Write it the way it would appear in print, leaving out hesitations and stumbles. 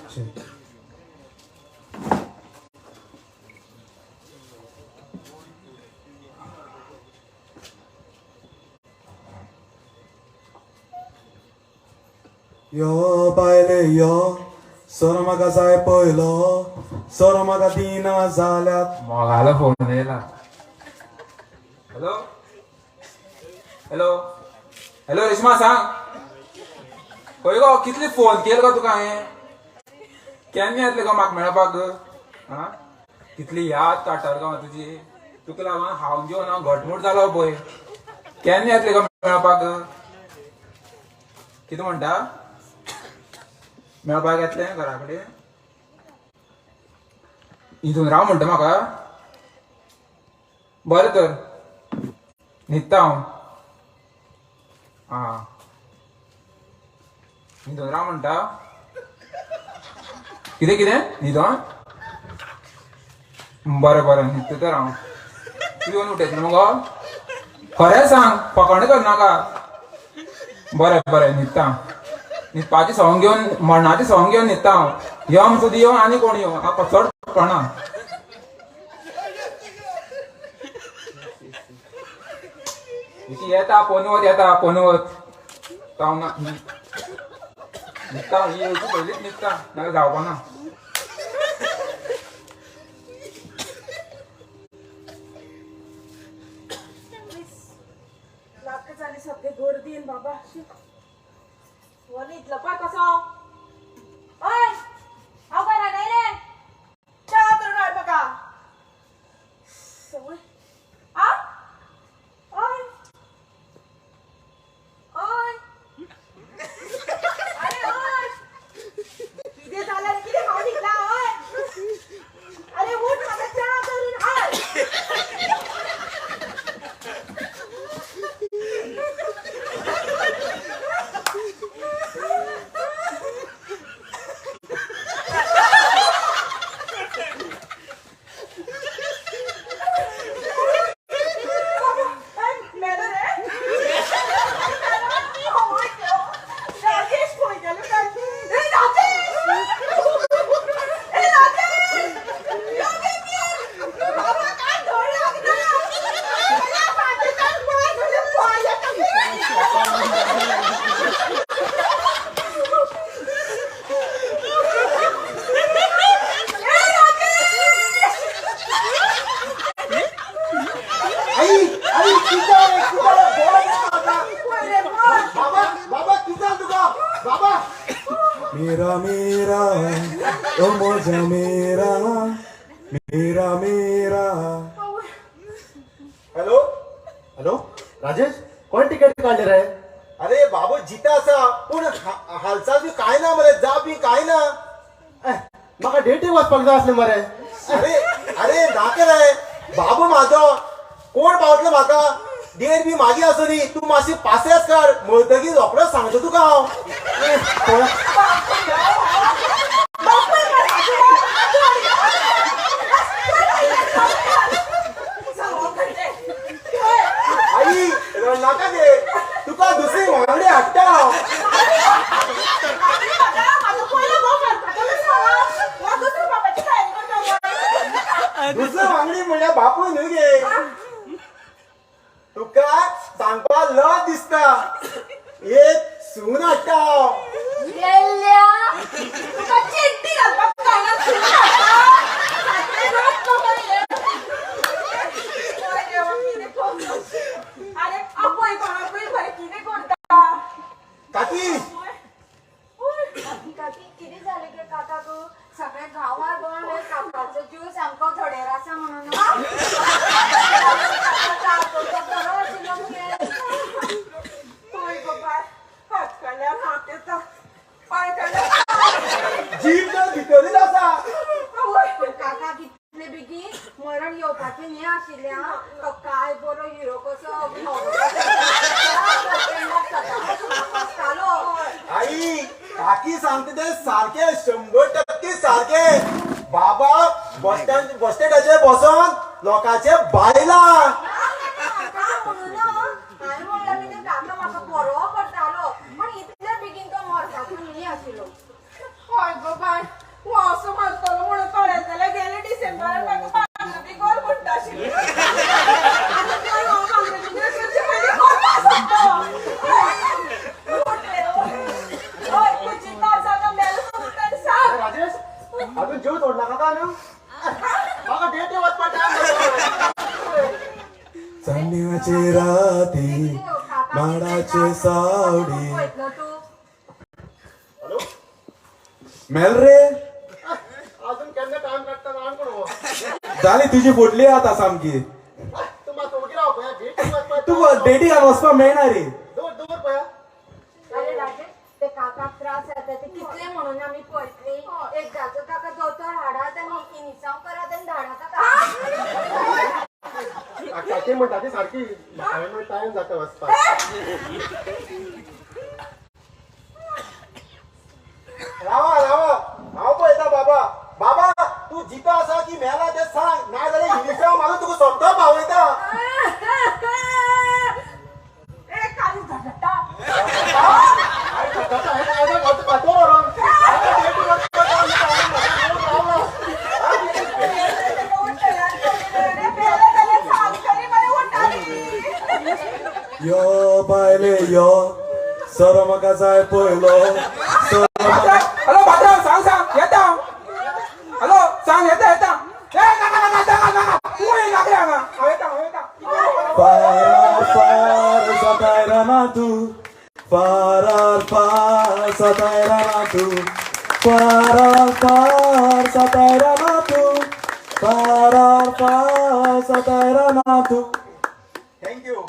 यो बायले यो सर म्हाका जाय पयलो सर म्हाका दिना जाल्यात मोगालो फोन येयला. हॅलो हॅलो हॅलो रेश्मा सांग खंय गो कितले फोन केलो गो तुका हांवें केन्ना येतले गो म्हाका मेळपाक हा कितली याद काडटा गो तुजी तुका लागून हांव जेवन हांव घटमूट जालो पळय केन्ना येतले गो मेळपाक कितें म्हणटा मेळपाक येतले घरा कडेन हितून राव म्हणटा म्हाका बरें तर न्हिदता हांव आं न्हिदून राव म्हणटा कितें कितें न्हिदोन बरें बरें न्हिदता तर हांव तूं येवन उठयतलो मुगो खरें सांग फकाणां करनाका बरें बरें न्हिदता न्हिदपाची सवंग घेवन मरणाची सवंग घेवन न्हिदता हांव यम सुद्दां येवं आनी कोण येवं हांव कसोड पडना येता पनवत येता पनवत जावना न्हिदता ही येवची पयलीच न्हिदता नाका जावपाना सगळे गर्दीन बाबा न्हिदलो पळय कसो ओय हांव घरा नाही रे च्या करून हाड म्हाका सवय आ ओय ओय अरे ओय कितें जालें रे कितें हांव न्हिदला ओय अरे उठ म्हाका च्या करून हाड मेरा मेरा ओ मोजा मेरा मेरा मेरा हॅलो हॅलो राजेश कोण तिकेट काढले रे अरे बाबू जिता असा पूण हालचाल बी काय ना मरे जा बी काय ना म्हाका डेटी वचपाक जाय आसले मरे अरे अरे नाका रे बाबू म्हाजो कोण पावतलो म्हाका डेट बी म्हाजी आसली तू मातशी पासेस काड म्हणटकीर रोखडोच सांगता तुका हांव आई नाका दे तुका दुसरी वांगडी हाडटा हांव दुसरी वांगडी म्हणल्यार बापूय न्हू गे तुका सांगपा लज दिसता एक सून हाडटा काकी किती झाले गे काका गो सगळ्या गावात काकाचो जीव सामको थोडेर आसा म्हणून जीव तर भितरलीच आसा काका कितले बेगीन मरण येवपाचे न्ही आशिल्ले तो काय बरो हिरो कसो आई काकी सांगते ते सारखे 100% सारखे बाबा बस स्टँडाचेर बसून लोकांचे बायला होय गो बाय तू असं म्हणतो म्हणून कळत जाल्यार गेले डिसेंबरान म्हाका बांगलादेश गोर म्हणटा आशिल्ली आतां काय हो बांगलादेश करचे पयलीं करपा शकता होय तुजी काजांना मेल म्हणून सांग राजेश अजून जीव तोडला का ना माका डेट वचपाक टाइम चांदण्याचे राती माडाचे सावडी हॅलो मेल रे अजून केन्ना टाइम काडटा ना कोण हो झाली तुझी फुटली आता सामकी तुम्हा तोडगी राव पया डेट वचपाक तू डेटी घाल वचपा मेळना रे दूर पया अरे राजेश ते काकाक त्रास जाता ते कितले म्हणून आम्ही पळयतली एक जाचो काका दोतोर हाडात आनी इनिसांव करात आनी धाडात काकी म्हणटा ती सारकी टाइम जाता वचपाक रावा हांव पळयता बाबा बाबा तू जितो आसा की मेला ते सांग ना जाल्यार हिनिसांव मारून तुका सोमतो पावयता ए काली धडटा यो बायले यो सर म्हाका जाय पयलो सर म्हाका हॅलो भाद्रा सांग येता हॅलो सांग येता ए नाका तू ये लागले हांगा हांव येता पारार पार सतायरा ना तू पारार पार सतायरा ना तू पारार पार सतायरा ना तू पारार पार सतायरा ना तू थँक्यू